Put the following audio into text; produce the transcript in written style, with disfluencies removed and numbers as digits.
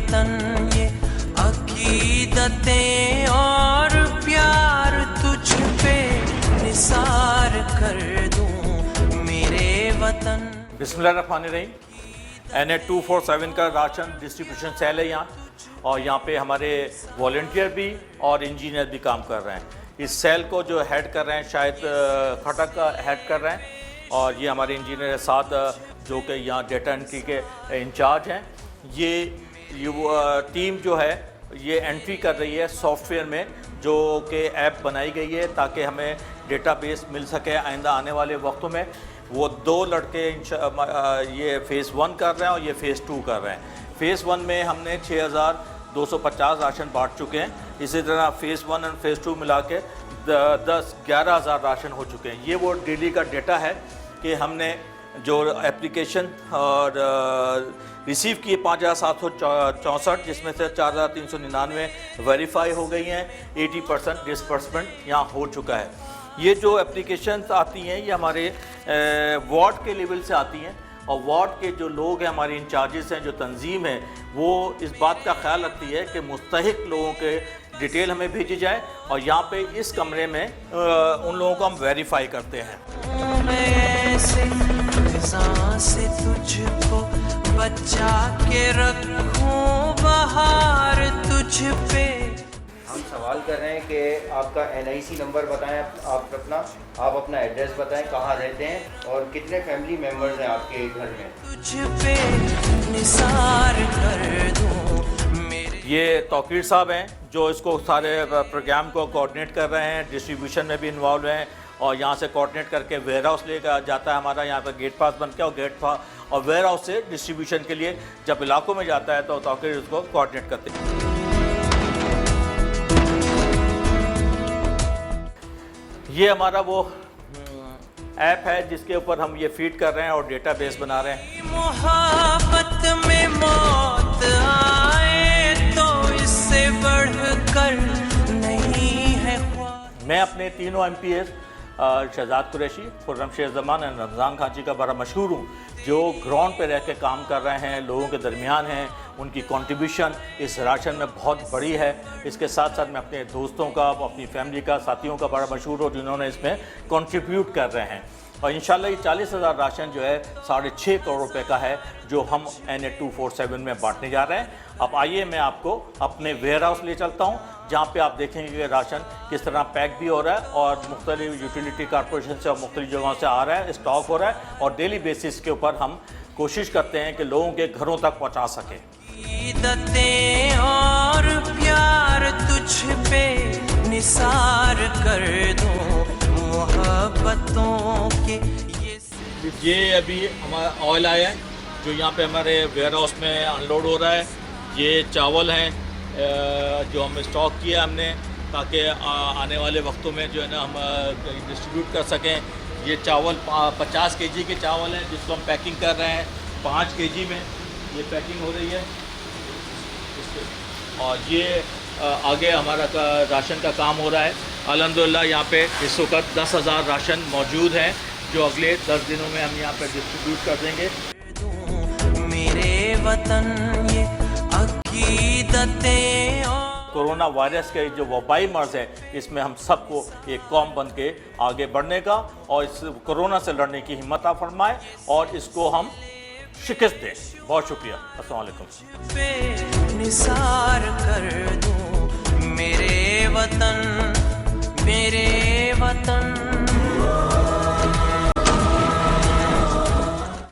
वतन ये अकीदतें और प्यार तुझ पे निसार कर दूं मेरे वतन। बिस्मिल्लाहिर्रहमानिर्रहीम। NA 247 का राशन डिस्ट्रीब्यूशन सेल है यहाँ, और यहाँ पे हमारे वॉलंटियर भी और इंजीनियर भी काम कर रहे हैं। इस सेल को जो हेड कर रहे हैं शायद खटक का हेड कर रहे हैं, और ये हमारे इंजीनियर साथ जो कि यहाँ डेटा एंट्री के इंचार्ज हैं। ये टीम जो है ये एंट्री कर रही है सॉफ्टवेयर में, जो कि ऐप बनाई गई है ताकि हमें डेटाबेस मिल सके आइंदा आने वाले वक्तों में। वो 2 लड़के ये फ़ेज़ 1 कर रहे हैं और ये फ़ेज़ 2 कर रहे हैं। फ़ेज़ 1 में हमने 6250 राशन बांट चुके हैं। इसी तरह फ़ेज़ 1 और फ़ेज़ 2 मिला के 11,000 राशन हो चुके हैं। ये वो डेली का डेटा है कि हमने जो एप्लीकेशन और रिसीव किए 5,764, जिसमें से 4,399 वेरीफाई हो गई हैं। 80% डिसबर्समेंट यहाँ हो चुका है। ये जो एप्लीकेशंस आती हैं ये हमारे वार्ड के लेवल से आती हैं, और वार्ड के जो लोग हैं, हमारे इंचार्जेस हैं, जो तंजीम है, वो इस बात का ख्याल रखती है कि मुस्तहिक लोगों के डिटेल हमें भेजी जाए, और यहाँ पे इस कमरे में उन लोगों को हम वेरीफाई करते हैं। से तुझको बचा के रखूं बहार तुझ पे। हम सवाल कर रहे हैं कि आपका NIC नंबर बताएं, आप अपना एड्रेस बताएं, कहाँ रहते हैं और कितने फैमिली मेम्बर्स हैं आपके घर में। तुझ पे निसार कर दूं मेरे। ये तौकीर साहब हैं जो इसको सारे प्रोग्राम को कोऑर्डिनेट कर रहे हैं, डिस्ट्रीब्यूशन में भी इन्वॉल्व हैं, और यहाँ से कोऑर्डिनेट करके वेयर हाउस लेकर जाता है हमारा यहाँ पर गेट पास बन के, और गेट पास और वेयर हाउस से डिस्ट्रीब्यूशन के लिए जब इलाकों में जाता है तो तौकीर उसको कोऑर्डिनेट करते हैं। ये हमारा वो ऐप है जिसके ऊपर हम ये फीड कर रहे हैं और डेटाबेस बना रहे हैं। मोहब्बत में मौत आए तो इससे बढ़कर नहीं है। मैं अपने तीनों MPs शहजाद कुरैशी, खुर्रम शेख ज़मान और रमज़ान खान जी का बड़ा मशहूर हूँ, जो ग्राउंड पे रह के काम कर रहे हैं, लोगों के दरमियान हैं। उनकी कंट्रीब्यूशन इस राशन में बहुत बड़ी है। इसके साथ साथ मैं अपने दोस्तों का, अपनी फैमिली का, साथियों का बड़ा मशहूर हूँ जिन्होंने इसमें कंट्रीब्यूट कर रहे हैं। और इंशाल्लाह ये 40,000 राशन जो है 6.5 करोड़ रुपए का है, जो हम NA 247 में बांटने जा रहे हैं। अब आइए मैं आपको अपने वेयर हाउस ले चलता हूँ, जहाँ पे आप देखेंगे कि राशन किस तरह पैक भी हो रहा है, और मुख्तलिफ यूटिलिटी कॉरपोरेशन से और मुख्तलिफ जगहों से आ रहा है, स्टॉक हो रहा है, और डेली बेसिस के ऊपर हम कोशिश करते हैं कि लोगों के घरों तक पहुँचा सकें। और प्यार तुझ पे निसार कर दूं मोहब्बतों के। ये अभी हमारा ऑयल आया है जो यहाँ पे हमारे वेयर हाउस में अनलोड हो रहा है। ये चावल हैं जो हम स्टॉक किया हमने, ताकि आने वाले वक्तों में जो है ना हम डिस्ट्रीब्यूट कर सकें। ये चावल 50 kg के चावल हैं जिसको हम पैकिंग कर रहे हैं। 5 kg में ये पैकिंग हो रही है, और ये आगे हमारा राशन का काम हो रहा है। अल्हम्दुलिल्लाह यहाँ पे इस वक्त 10,000 राशन मौजूद हैं, जो अगले 10 दिनों में हम यहाँ पे डिस्ट्रीब्यूट कर देंगे। मेरे वतन ये अकीदतें और कोरोना वायरस के जो वबाई मर्ज़ है, इसमें हम सबको एक कौम बन के आगे बढ़ने का और इस कोरोना से लड़ने की हिम्मत आ फरमाए, और इसको हम शिकस्त दें। बहुत शुक्रिया। अस्सलाम वालेकुम। निसार कर दूं।